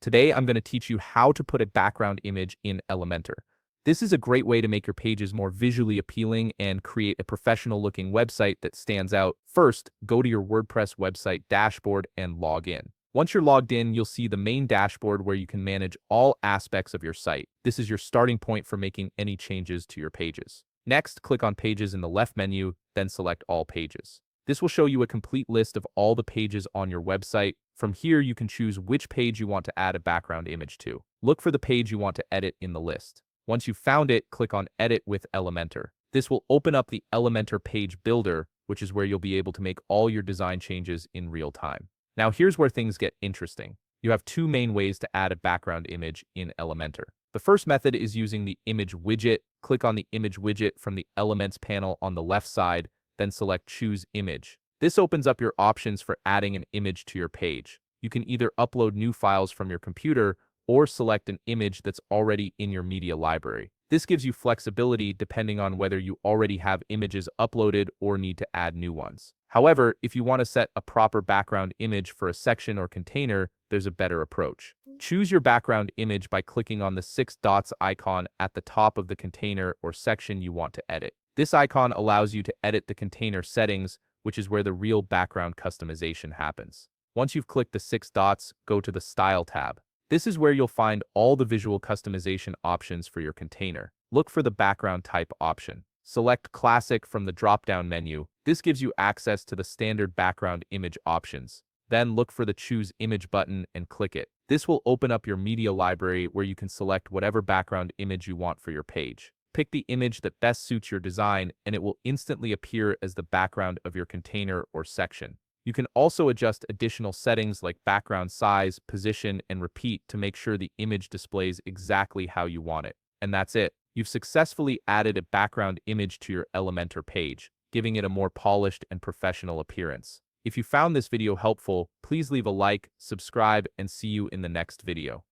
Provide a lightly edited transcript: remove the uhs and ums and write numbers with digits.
Today, I'm going to teach you how to put a background image in Elementor. This is a great way to make your pages more visually appealing and create a professional-looking website that stands out. First, go to your WordPress website dashboard and log in. Once you're logged in, you'll see the main dashboard where you can manage all aspects of your site. This is your starting point for making any changes to your pages. Next, click on Pages in the left menu, then select All Pages. This will show you a complete list of all the pages on your website. From here, you can choose which page you want to add a background image to. Look for the page you want to edit in the list. Once you've found it, click on Edit with Elementor. This will open up the Elementor page builder, which is where you'll be able to make all your design changes in real time. Now here's where things get interesting. You have two main ways to add a background image in Elementor. The first method is using the image widget. Click on the image widget from the Elements panel on the left side, then select Choose Image. This opens up your options for adding an image to your page. You can either upload new files from your computer or select an image that's already in your media library. This gives you flexibility depending on whether you already have images uploaded or need to add new ones. However, if you want to set a proper background image for a section or container, there's a better approach. Choose your background image by clicking on the 6 dots icon at the top of the container or section you want to edit. This icon allows you to edit the container settings, which is where the real background customization happens. Once you've clicked the 6 dots, go to the Style tab. This is where you'll find all the visual customization options for your container. Look for the background type option. Select Classic from the drop-down menu. This gives you access to the standard background image options. Then look for the Choose Image button and click it. This will open up your media library where you can select whatever background image you want for your page. Pick the image that best suits your design, and it will instantly appear as the background of your container or section. You can also adjust additional settings like background size, position, and repeat to make sure the image displays exactly how you want it. And that's it. You've successfully added a background image to your Elementor page, giving it a more polished and professional appearance. If you found this video helpful, please leave a like, subscribe, and see you in the next video.